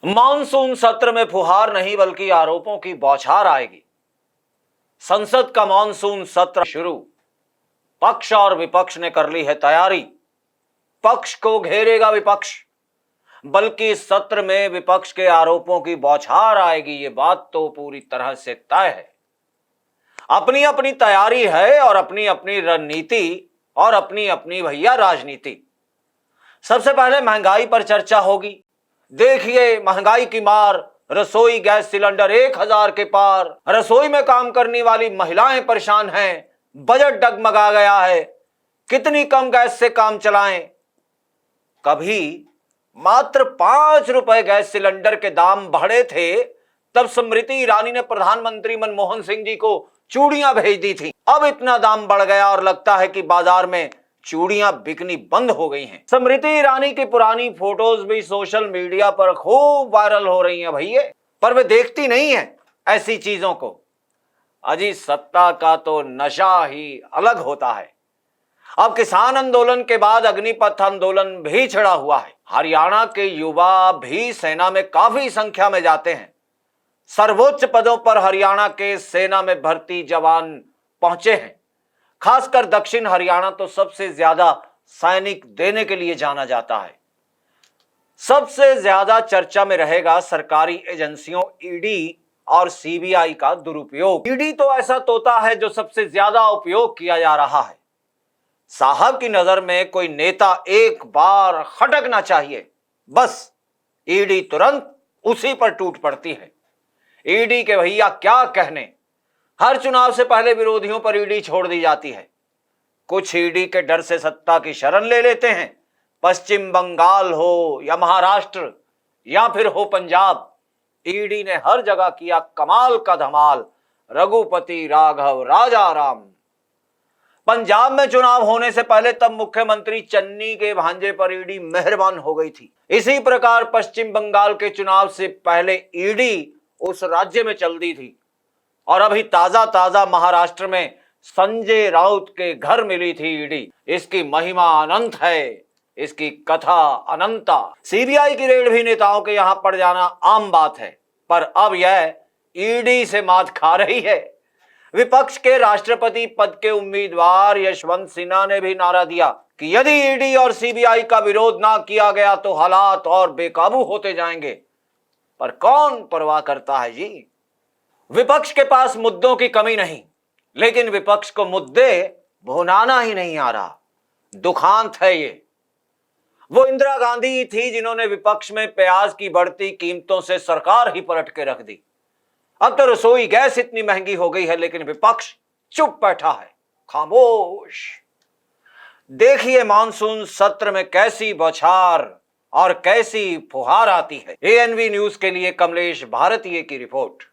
Monsoon सत्र में फुहार नहीं बल्कि आरोपों की बौछार आएगी। संसद का मानसून सत्र शुरू। पक्ष और विपक्ष ने कर ली है तैयारी। पक्ष को घेरेगा विपक्ष, बल्कि इस सत्र में विपक्ष के आरोपों की बौछार आएगी, ये बात तो पूरी तरह से तय है। अपनी अपनी तैयारी है और अपनी अपनी रणनीति और अपनी अपनी भैया राजनीति। सबसे पहले महंगाई पर चर्चा होगी। देखिए, महंगाई की मार, रसोई गैस सिलेंडर 1000 के पार, रसोई में काम करने वाली महिलाएं परेशान हैं, बजट डगमगा गया है, कितनी कम गैस से काम चलाएं। कभी मात्र 5 रुपए गैस सिलेंडर के दाम बढ़े थे, तब स्मृति ईरानी ने प्रधानमंत्री मनमोहन सिंह जी को चूड़ियां भेज दी थी। अब इतना दाम बढ़ गया और लगता है कि बाजार में चूड़ियां बिकनी बंद हो गई हैं। स्मृति ईरानी की पुरानी फोटोज भी सोशल मीडिया पर खूब वायरल हो रही हैं भैया, पर वे देखती नहीं है ऐसी चीजों को। अजी, सत्ता का तो नशा ही अलग होता है। अब किसान आंदोलन के बाद अग्निपथ आंदोलन भी छिड़ा हुआ है। हरियाणा के युवा भी सेना में काफी संख्या में जाते हैं। सर्वोच्च पदों पर हरियाणा के सेना में भर्ती जवान पहुंचे हैं। खासकर दक्षिण हरियाणा तो सबसे ज्यादा सैनिक देने के लिए जाना जाता है। सबसे ज्यादा चर्चा में रहेगा सरकारी एजेंसियों ईडी और सीबीआई का दुरुपयोग। ईडी तो ऐसा तोता है जो सबसे ज्यादा उपयोग किया जा रहा है। साहब की नजर में कोई नेता एक बार खटकना चाहिए, बस ईडी तुरंत उसी पर टूट पड़ती है। ईडी के भैया क्या कहने, हर चुनाव से पहले विरोधियों पर ईडी छोड़ दी जाती है। कुछ ईडी के डर से सत्ता की शरण ले लेते हैं। पश्चिम बंगाल हो या महाराष्ट्र या फिर हो पंजाब, ईडी ने हर जगह किया कमाल का धमाल। रघुपति राघव राजा राम। पंजाब में चुनाव होने से पहले तब मुख्यमंत्री चन्नी के भांजे पर ईडी मेहरबान हो गई थी। इसी प्रकार पश्चिम बंगाल के चुनाव से पहले ईडी उस राज्य में चल दी थी। और अभी ताजा ताजा महाराष्ट्र में संजय राउत के घर मिली थी ईडी। इसकी महिमा अनंत है, इसकी कथा अनंता। सीबीआई की रेड भी नेताओं के यहां पड़ जाना आम बात है, पर अब यह ईडी से मात खा रही है। विपक्ष के राष्ट्रपति पद के उम्मीदवार यशवंत सिन्हा ने भी नारा दिया कि यदि ईडी और सीबीआई का विरोध ना किया गया तो हालात और बेकाबू होते जाएंगे। पर कौन परवाह करता है जी। विपक्ष के पास मुद्दों की कमी नहीं, लेकिन विपक्ष को मुद्दे भुनाना ही नहीं आ रहा। दुखांत है ये। वो इंदिरा गांधी थी जिन्होंने विपक्ष में प्याज की बढ़ती कीमतों से सरकार ही पलट के रख दी। अब तो रसोई गैस इतनी महंगी हो गई है, लेकिन विपक्ष चुप बैठा है, खामोश। देखिए मानसून सत्र में कैसी बौछार और कैसी फुहार आती है। एएनवी न्यूज के लिए कमलेश भारतीय की रिपोर्ट।